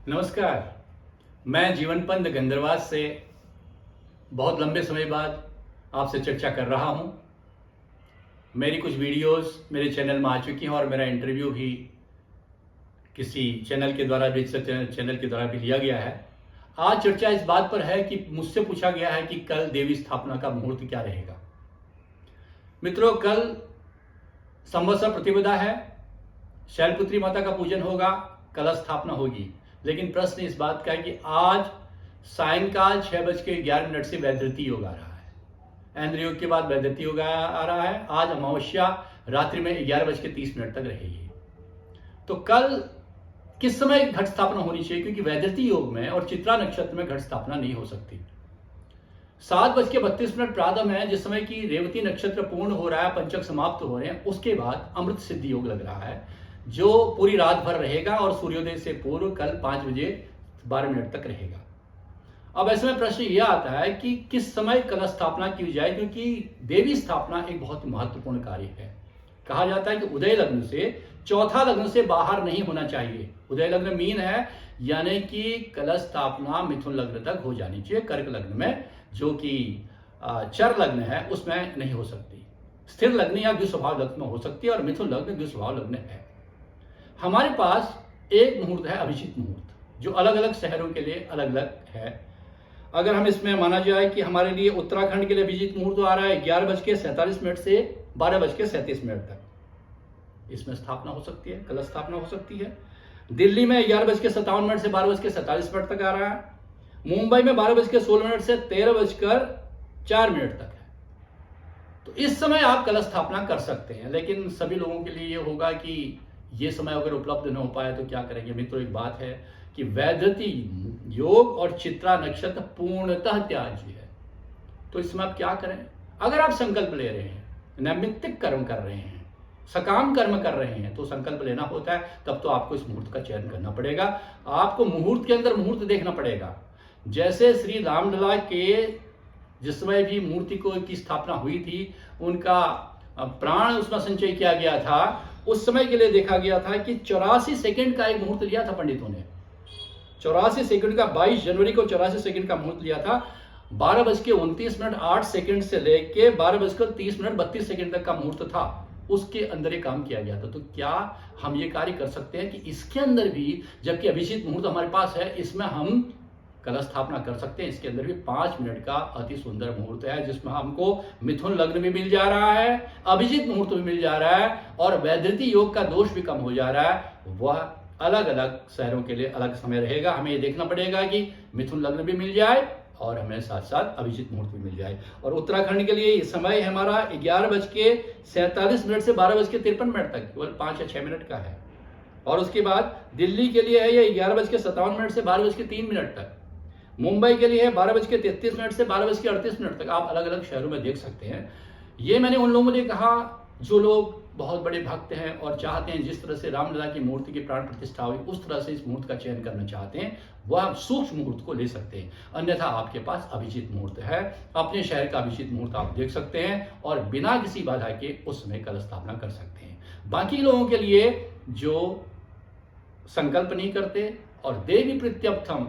नमस्कार। मैं जीवनपंत गंदरवाज से बहुत लंबे समय बाद आपसे चर्चा कर रहा हूं। मेरी कुछ वीडियोस मेरे चैनल में आ चुकी हैं और मेरा इंटरव्यू भी किसी चैनल के द्वारा भी लिया गया है। आज चर्चा इस बात पर है कि मुझसे पूछा गया है कि कल देवी स्थापना का मुहूर्त क्या रहेगा। मित्रों, कल संवत्सर प्रतिपदा है, शैलपुत्री माता का पूजन होगा, कलश स्थापना होगी। लेकिन प्रश्न इस बात का है कि आज सायंकाल 6:11 से वैधृति योग आ रहा है। ऐन्द्र योग के बाद वैधृति योग आ रहा है। आज अमावस्या रात्रि में 11:30 तक रहेगी। तो कल किस समय घट स्थापना होनी चाहिए, क्योंकि वैधृति योग में और चित्रा नक्षत्र में घट स्थापना नहीं हो सकती। 7:32 प्रातः में, जिस समय की रेवती नक्षत्र पूर्ण हो रहा है, पंचक समाप्त हो रहे हैं, उसके बाद अमृत सिद्धि योग लग रहा है जो पूरी रात भर रहेगा और सूर्योदय से पूर्व कल 5:12 तक रहेगा। अब ऐसे में प्रश्न यह आता है कि किस समय कलश स्थापना की जाए, क्योंकि देवी स्थापना एक बहुत महत्वपूर्ण कार्य है। कहा जाता है कि उदय लग्न से चौथा लग्न से बाहर नहीं होना चाहिए। उदय लग्न मीन है, यानी कि कलश स्थापना मिथुन लग्न तक हो जानी चाहिए। कर्क लग्न में, जो कि चर लग्न है, उसमें नहीं हो सकती। स्थिर लग्न या द्विस्वभाव लग्न में हो सकती है और मिथुन लग्न द्विस्वभाव लग्न है। हमारे पास एक मुहूर्त है, अभिजीत मुहूर्त, जो अलग अलग शहरों के लिए अलग अलग है। अगर हम इसमें माना जाए कि हमारे लिए उत्तराखंड के लिए अभिजीत मुहूर्त आ रहा है 11:47 से 12:37 तक, इसमें स्थापना हो सकती है, कलश स्थापना हो सकती है। दिल्ली में 11:57 से 12:47 तक आ रहा है। मुंबई में 12:16 से 13:04 तक है। तो इस समय आप कलश स्थापना कर सकते हैं, लेकिन सभी लोगों के लिए ये होगा कि ये समय अगर उपलब्ध न हो पाए तो क्या करेंगे। मित्रों, एक बात है कि वैधृति योग और चित्रा नक्षत्र पूर्णतः त्याज्य है। तो इस समय आप क्या करें। अगर आप संकल्प ले रहे हैं, नैमित्तिक कर्म कर रहे हैं, सकाम कर्म कर रहे हैं, तो संकल्प लेना होता है, तब तो आपको इस मुहूर्त का चयन करना पड़ेगा। आपको मुहूर्त के अंदर मुहूर्त देखना पड़ेगा। जैसे श्री रामलला के जिस समय भी मूर्ति की स्थापना हुई थी, उनका प्राण उसमें संचय किया गया था, उस समय के लिए देखा गया था कि 84 सेकंड का एक मुहूर्त लिया था पंडितों ने। 84 सेकंड का, 22 जनवरी को 84 सेकंड का मुहूर्त लिया था। 12:29 से लेके 12:30 तक का मुहूर्त था। उसके अंदर ये काम किया गया था। तो क्या हम ये कार्य कर सकते हैं कि इसके अंदर भी, जबकि अभिजीत मुहूर्त हमारे पास है, इसमें हम कलश स्थापना कर सकते हैं। इसके अंदर भी 5 मिनट का अति सुंदर मुहूर्त है, जिसमें हमको मिथुन लग्न भी मिल जा रहा है, अभिजीत मुहूर्त भी मिल जा रहा है और वैधृति योग का दोष भी कम हो जा रहा है। वह अलग अलग शहरों के लिए अलग समय रहेगा। हमें ये देखना पड़ेगा कि मिथुन लग्न भी मिल जाए और हमें साथ साथ अभिजीत मुहूर्त भी मिल जाए। और उत्तराखंड के लिए समय हमारा 11:47 से 12:53 तक, केवल 5 या 6 मिनट का है। और उसके बाद दिल्ली के लिए है ये 11:57 से 12:03 तक। मुंबई के लिए है 12:33 से 12:38 तक। आप अलग अलग शहरों में देख सकते हैं। ये मैंने उन लोगों ने कहा जो लोग बहुत बड़े भक्त हैं और चाहते हैं जिस तरह से रामलला की मूर्ति की प्राण प्रतिष्ठा हुई उस तरह से इस मुहूर्त का चयन करना चाहते हैं, वह सूक्ष्म मुहूर्त को ले सकते हैं। अन्यथा आपके पास अभिजीत मुहूर्त है, अपने शहर का अभिजीत मुहूर्त आप देख सकते हैं और बिना किसी बाधा के उस समय कलश स्थापना कर सकते हैं। बाकी लोगों के लिए जो संकल्प नहीं करते और देवी प्रीत्यर्थम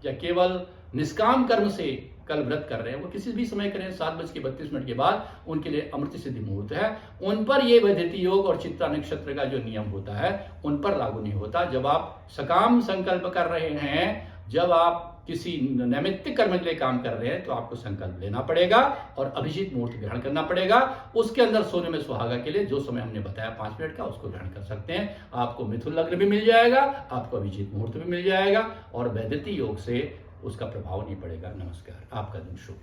या केवल निष्काम कर्म से कल व्रत कर रहे हैं, वो किसी भी समय करें। 7:32 के बाद उनके लिए अमृत सिद्धि मुहूर्त है। उन पर ये वैधृति योग और चित्रा नक्षत्र का जो नियम होता है उन पर लागू नहीं होता। जब आप सकाम संकल्प कर रहे हैं, जब आप किसी नैमित्तिक कर्म के लिए काम कर रहे हैं, तो आपको संकल्प लेना पड़ेगा और अभिजीत मुहूर्त ग्रहण करना पड़ेगा। उसके अंदर सोने में सुहागा के लिए जो समय हमने बताया 5 मिनट का, उसको ग्रहण कर सकते हैं। आपको मिथुन लग्न भी मिल जाएगा, आपको अभिजीत मुहूर्त भी मिल जाएगा और वैधृति योग से उसका प्रभाव नहीं पड़ेगा। नमस्कार, आपका दिन शुभ।